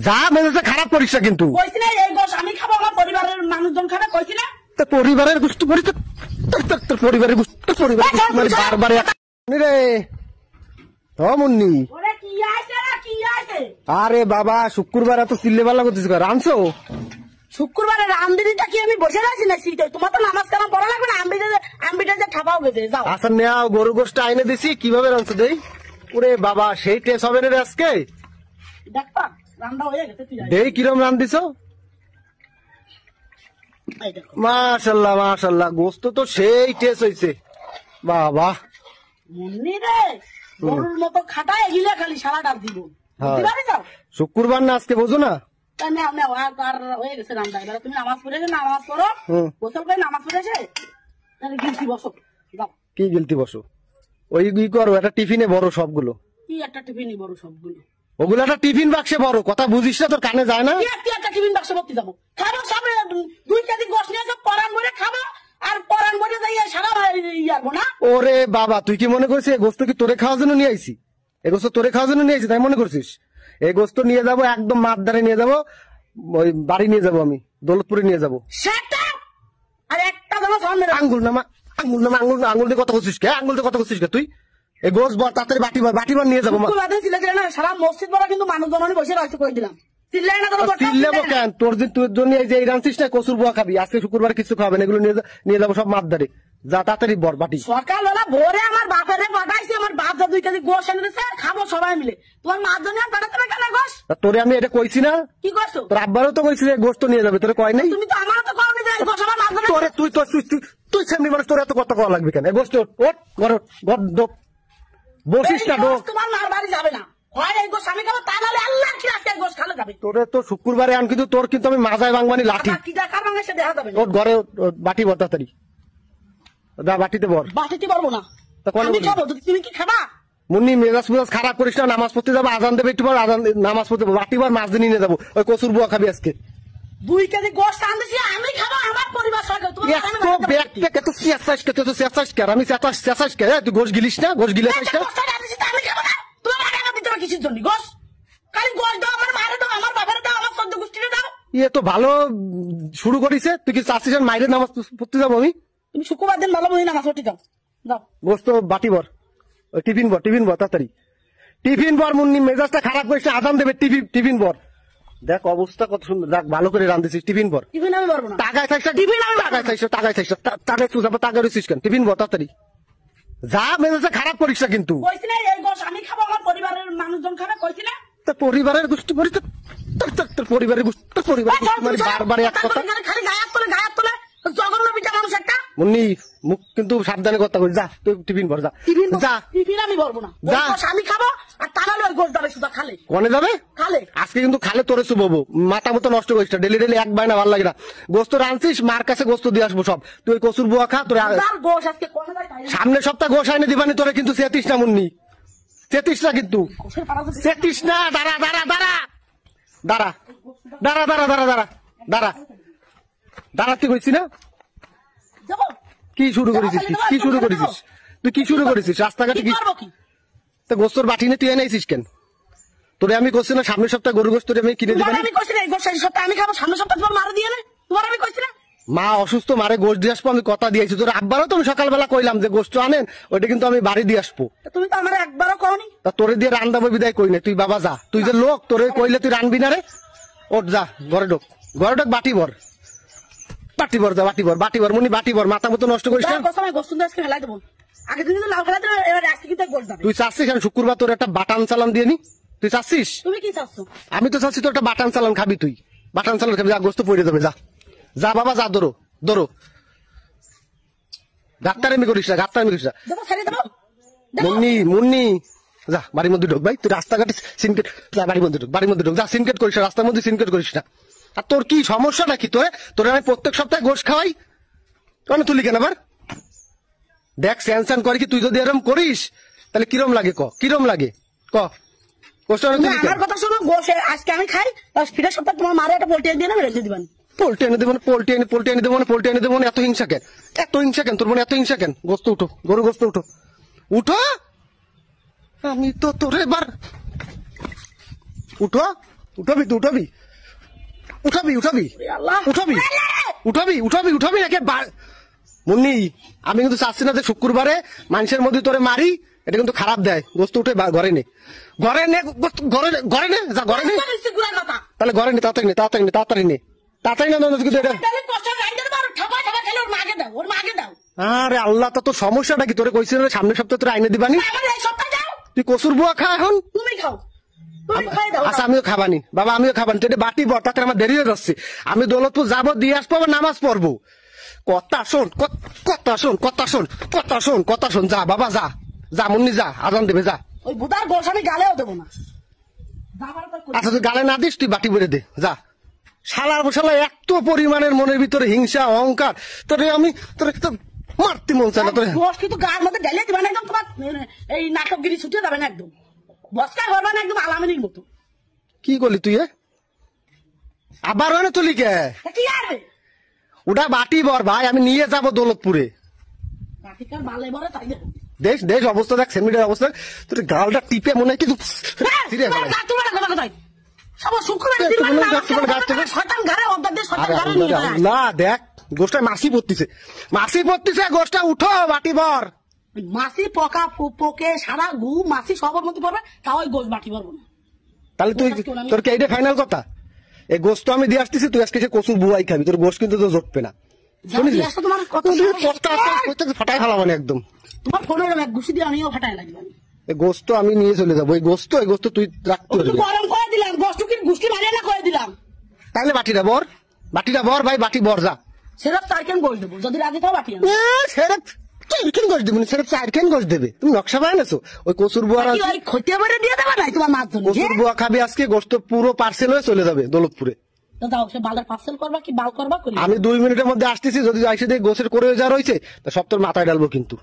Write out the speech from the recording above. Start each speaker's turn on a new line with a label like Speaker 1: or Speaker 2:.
Speaker 1: যা মেজাজটা খারাপ করিস না কিন্তু।
Speaker 2: কইছি না এই গোশ আমি খাবো, আমার পরিবারের মানুষজন খাবে, কইছি না?
Speaker 1: তো পরিবারের গোষ্ঠ তোর পরিবারের গোষ্ঠ, তোর পরিবারের গোষ্ঠ মানে বারবার রে। হ মুন্নি,
Speaker 2: ওরে কি আইছে রে, কি আইছে?
Speaker 1: আরে বাবা শুক্রবার এত চিল্লে পাল্লা করতেছিস, রানছো?
Speaker 2: শুক্রবারে রামদিনীটা কি আমি বসে আছি না শীতে? তোমার তো নামাজ কালাম পড়া লাগবে না, আম্বিটা যে ঠাপাও গেছে, যাও।
Speaker 1: আচ্ছা নেও, গরু গোষ্ঠ আইনে দিছি, কিভাবে রানছো দেই? ওরে বাবা সেই টেস্ট হবে রে আজকে।
Speaker 2: দেখবা রান্না হয়ে গেছে, তুই
Speaker 1: দেই কিরম রান দিছো? মাশাআল্লাহ মাশাআল্লাহ, গোস্ত তো সেই টেস্ট হইছে বাবা।
Speaker 2: মুন্নি রে গরুর মতো খাটায় গিলে খালি সারাটা দিব।
Speaker 1: শুক্রবার না আজকে, বোঝো না?
Speaker 2: হয়ে গেছে রান্না, এবার তুমি নামাজ পড়েছে, নামাজ পড়ো, গোসল করে নামাজ পড়েছে, গিলতি বসো, যাও। কি
Speaker 1: গিলতি বসো? ওই করো, একটা টিফিনে বড় সবগুলো।
Speaker 2: কি একটা টিফিনে বড় সবগুলো?
Speaker 1: ওগুলো একটা টিফিন বাক্সে বড়, কথা বুঝিস না? তোর কানে যায় না?
Speaker 2: একটা টিফিন বাক্সে ভর্তি যাবো, খাবো সব 2 কেজি গোশ নিয়ে সব পরান ভরে খাবো, আর পরান ভরে যাই সারা ইয়াবো না।
Speaker 1: ওরে বাবা, তুই কি মনে করছিস এই গোস্ত কি তোরে খাওয়ার জন্য নিয়ে আইছি? এই গোস্ত তোরে খাওয়ার জন্য নিয়ে আইছি তাই মনে করছিস? এই গোস্ত নিয়ে যাবো একদম মাঠদারে নিয়ে যাবো, ওই বাড়ি নিয়ে যাবো, আমি দৌলতপুরে নিয়ে যাবো।
Speaker 2: আর একটা
Speaker 1: আঙ্গুল নামা, আঙ্গুল নামা, আঙ্গুল দিয়ে কথা করছিস কে? আঙ্গুল দিয়ে কথা করছিস কে তুই? এই গোস বর তাড়াতাড়ি বাটি বার নিয়ে যাবো।
Speaker 2: সারা মসজিদ বড় কিন্তু মানুষজন বসে রয়েছে, করে দিলাম।
Speaker 1: চিল্লাবো কেন? তোর জন্য এই যে এই রাঁধছিস না, কচুর বুয়া খাবি, আজকে শুক্রবার কিছু খাবেন, এগুলো নিয়ে যাবো সব মাঠদারে। যা তাড়াতাড়ি বর বাটি।
Speaker 2: সকালবেলা ভোরে আমার বাপের পাঠাইছি, আমার বাপ 2 কেজি গোশ এনে দিচ্ছে, খাবো সবাই মিলে। তোমার মার জন্য পাঠাতে হবে কেন গোশ?
Speaker 1: তোরে আমি এটা কইছি না?
Speaker 2: কি করছো?
Speaker 1: তোর আব্বারও তো কইছি গোস্ত নিয়ে যাবে, তোরে কয় নাই?
Speaker 2: তুমি তো আমারও তো কওনি যে গোশ আমার মার জন্য।
Speaker 1: তোরে তুই সামনে মানুষ, তোর এত কথা কওয়া লাগবে কেন? গোস্ত ওঠ ঘর ডোক, বসিস না ডোক।
Speaker 2: তোমার মার বাড়ি যাবে না, হয় এই গোশ আমি খাবো, তা নাহলে আল্লাহ কি আজকে গোশ খালে যাবে।
Speaker 1: তোরে তো শুক্রবারে আন, কিন্তু তোর কিন্তু আমি মাজায় বাংবানি লাঠি।
Speaker 2: কি টাকার ভাঙে সে দেখা যাবে।
Speaker 1: ওর ঘরে বাটি বর তাড়াতাড়ি, দা বাটিতে বর।
Speaker 2: বাটিতে পারবো না, আমি খাবো, তুমি কি খাবা?
Speaker 1: মুন্নি মেজাজ খারাপ করিস না, নামাজ পড়তে যাবো, আজান দেবে একটু পর, আজান নামাজ পড়তে বাটি বার মাছ দিয়ে নিয়ে যাবো, ওই কচুর বুয়া খাবি আজকে।
Speaker 2: 2 কেজি গোশ আনতেছি, আমি খাবো, আমার পরিবার সঙ্গে। তুই গোশ গিলিস না? গোশ গিলে আমি খাবো না, তোমার টাকা দিতে হবে কিসের জন্য? গোশ খালি গোশ দাও, আমার মারে দাও, আমার বাবারে দাও, আমার 14 গোষ্ঠীরে দাও।
Speaker 1: ইয়ে তো ভালো শুরু করিছে, তুই কি চাচ্ছিস মায়ের নামাজ পড়তে যাবো? আমি
Speaker 2: তুমি শুক্রবার দিন ভালো নামাজ পড়তে যাও, যাও।
Speaker 1: গোস্ত বাটি বর, টিফিন বর তাড়াতাড়ি টিফিন বর। মুন্নি মেজাজটা খারাপ করিস না, আজান দেবে, টিফিন বর। দেখ অবস্থা কত সুন্দর, দেখ ভালো করে রাঁধেছিস, টিফিন বর।
Speaker 2: টিফিন আমি পারবো না,
Speaker 1: টাকায় থাকছে, টিফিন আমি টাকায় তুই যাবো, টাকা রয়েছিস কেন? টিফিন বর তাড়াতাড়ি যা, মেজাজটা খারাপ করিস না কিন্তু।
Speaker 2: কইছি না এই গোশ আমি খাবো, আমার পরিবারের মানুষজন খাবে, কইছি না?
Speaker 1: তোর পরিবারের গোষ্ঠ তোর পরিবারের গোষ্ঠ, তোর পরিবারের গোষ্ঠ বারবার এক কথা,
Speaker 2: খালি গায়াত তোলে জঘন্য বিটা মানুষ একটা।
Speaker 1: মুন্নি মুখ কিন্তু সাবধানে কথা করিস, যা তুই টিফিন ভর, যা।
Speaker 2: টিফিন আমি ভরবো না, যা আমি খাবো, আর তা নাহলে ওই গোশ যাবে শুধু খালে।
Speaker 1: কনে যাবে? খালে। আজকে কিন্তু খালে তোরে শুবো, মাথা মতো নষ্ট করিস না, ডেলি এক বায়না ভালো লাগে না। গোস্ত রাঁধছিস, মার কাছে গোস্ত দিয়ে আসবো সব, তুই ওই কচুর বুয়া খা। তোর
Speaker 2: গোশ আজকে
Speaker 1: সামনের সপ্তাহ গোশ আইনে দিবানি, তোরে কিন্তু চেতিস না মুন্নি, চেতিস না কিন্তু, চেতিস না। দাঁড়া দাঁড়া দাঁড়া দাঁড়া দাঁড়া দাঁড়া দাঁড়া দাঁড়া দাঁড়া দাঁড়াতে কইছি না? কি শুরু করেছিস? কি শুরু করেছিস তুই? কি শুরু করেছিস? রাস্তাঘাটে কি তো গোস্তর বাটি নিয়ে তুই এনেছিস কেন? তোরে আমি কইছি না সামনের সপ্তাহে গরু গোস্ত আমি কিনে দিবানি?
Speaker 2: আমি কইছি না এই গোশ এই সপ্তাহে আমি খাবো, সামনের সপ্তাহে তোমার মারা দিয়ে না, তোমার আমি কইছি না?
Speaker 1: মা অসুস্থ, মারে গোশ দিয়ে আসবো, আমি কথা দিয়েছি। তোর আব্বারও তো আমি সকালবেলা কইলাম যে গোস্ত আনেন, ওইটা কিন্তু আমি বাড়ি দিয়ে আসবো।
Speaker 2: তুমি তো আমার একবারও কওনি।
Speaker 1: তা তোরে দিয়ে রান্দাবো বিদায় কই না, তুই বাবা যা, তুই যে লোক, তোরে কইলে তুই রানবি না রে। ওঠ যা, ঘরে ঢোক, বাটি বর, বাটি বর, যা বাটি বর মুনি, বাটি বর, মাথা মতো নষ্ট করিস না।
Speaker 2: আগে দিন লাউ খেলা দিলে, এবার আজকে কিন্তু গোশ যাবে।
Speaker 1: তুই চাচ্ছিস আমি শুক্রবার তোর একটা বাটান চালান দিয়ে নি? তুই চাচ্ছিস?
Speaker 2: তুমি কি চাচ্ছ?
Speaker 1: আমি তো চাচ্ছি তোর একটা বাটান চালান খাবি, তুই বাটান চালান খাবি, যা গোস্ত পড়ে যাবে, যা যা বাবা যা, ধরো গাত্তারেমি করিস না, মুন্নি যা বাড়ির মধ্যে ঢোক ভাই, তুই রাস্তাঘাটে সিনকেট, বাড়ির মধ্যে ঢোক, যা সিনকেট করিস না, রাস্তার মধ্যে সিনকেট করিস না। আর তোর কি সমস্যা নাকি? তোরে আমি প্রত্যেক সপ্তাহে গোশ খাওয়াই, কেন তুলি কেন আবার? দেখ স্যান করে কি, তুই যদি এরকম করিস তাহলে কিরম লাগে কিরম লাগে
Speaker 2: আমার কথা শোনো, গোশ আজকে আমি খাই, ফিরে সপ্তাহে তোমার মারে একটা পোল্ট্রি দিয়ে রেখে দিবানি।
Speaker 1: পোল্ট্রি এনে দেবো, পোল্ট্রি এনে দেবো, এত হিংসা কেন তোর মনে? এত হিংসা কেন? গোস্ত উঠো, গরু গোস্ত উঠো, আমি তো তোর এবার উঠো, উঠাবি তুই উঠাবি উঠাবি উঠাবি
Speaker 2: আল্লাহ
Speaker 1: উঠাবি উঠাবি উঠাবি উঠাবি নাকি মুন্নি আমি কিন্তু চাচ্ছি না যে শুক্রবারে মানুষের মধ্যে তোরে মারি, এটা কিন্তু খারাপ দেয়। গোস্ত উঠে ঘরে নে, ঘরে নে, ঘরে নে, যা ঘরে নে, তাহলে ঘরে নে, তাড়াতাড়ি নে, তাড়াতাড়ি নে, তাড়াতাড়ি নে, তাড়াতাড়ি না কিন্তু এটা। আরে আল্লাহ, তো তোর সমস্যাটা কি? তোরে কইছিল না সামনের সপ্তাহে তোর আইনে দিবানি, তুই কসুর বুয়া খা এখন।
Speaker 2: তুমি খাও, তুমি খাই দাও।
Speaker 1: আচ্ছা আমিও খাবানি বাবা, আমিও খাবানি, তুই এটা বাটি বর, তাতে আমার দেরি হয়ে যাচ্ছে। আমি দৌলতপুর যাবো, দিয়ে আসবো, আবার নামাজ পড়বো। কথা শোন, কথা শোন, কথা শোন, কথা শোন, কথা শোন, যা বাবা যা, যা মুন্নি যা, আজান দেবে যা।
Speaker 2: ওই বুদার গোস আমি গালেও দেবো না।
Speaker 1: আচ্ছা তুই গালে না দিস, তুই বাটি ভরে দে যা। শালার বসালা এত পরিমাণের মনের ভিতরে হিংসা অহংকার, তোরে আমি তোরে তো মারতে মন চায় না তোরে।
Speaker 2: গোস কিন্তু গার মধ্যে ঢেলে দিবে না, একদম তোমার এই নাটকগিরি ছুটে যাবে না, একদম বস্কার হবে না, একদম আলামিনীর মতো।
Speaker 1: কি করলি তুই? আবার হয় না তুলি কে?
Speaker 2: কি আর
Speaker 1: ওটা বাটি বর ভাই, আমি নিয়ে যাবো দৌলতপুরে।
Speaker 2: কাঠিকার বালে বলে তাই দেখো।
Speaker 1: দেখ দেখ অবস্থা, দেখ সেমিটার অবস্থা, তোর গালটা টিপে মনে হয় কিছু ছিঁড়ে ফেলে। আল্লাহ দেখ, গোষ্ঠটা মাসি পড়তিছে, মাসি পড়তিছে, গোষ্ঠটা উঠো বাটি বর।
Speaker 2: মাসি পকা পোকে সারা গু মাসি সবার মধ্যে পড়বে, তাও ওই গোস বাটি পারবো না।
Speaker 1: তাহলে তুই তোর কি এইটা ফাইনাল কথা? এই গোস্ত আমি দিয়ে আসতেছি, তুই আজকে সে কচুর বুয়াই খাবি, তোর গোস্ত কিন্তু তো জটবে না। শুনিস
Speaker 2: তোমার কত
Speaker 1: ফাটাই ফেলাবানি একদম।
Speaker 2: তোমার ফোনের এক ঘুষি দিয়ে আমিও ফাটাই লাগবে।
Speaker 1: এই গোস্ত আমি নিয়ে চলে যাবো, এই গোস্ত তুই রাখতে পারবি।
Speaker 2: গরম করে দিলাম, গোস্ত কি গুষ্টি মারিয়ে না করে দিলাম।
Speaker 1: তাহলে বাটিটা বর, বাটিটা বর ভাই, বাটি বর যা।
Speaker 2: সেরপ চারকেন গোস দেবো, যদি রাজি তাও বাটি আনো।
Speaker 1: সেরপ চারকেন গোস দেবে, সেরপ চারকেন গোস দেবে। তুমি নকশা পায় নাছো ওই কচুর বুয়ার,
Speaker 2: ওই খতিয়ে বেড়ে দিয়ে দেবে নাই তোমার মাছ জন্য।
Speaker 1: কচুর বুয়া খাবি আজকে, গোস্ত পুরো পার্সেল হয়ে চলে যাবে দৌলতপুরে।
Speaker 2: তো যাও, সে বালের পার্সেল করবা কি বাল করবা করি।
Speaker 1: আমি 2 মিনিটের মধ্যে আসতেছি, যদি আইসে দেখি গোসের করে যা রয়েছে তা সব তোর মাথায় ডালবো কিন্তু।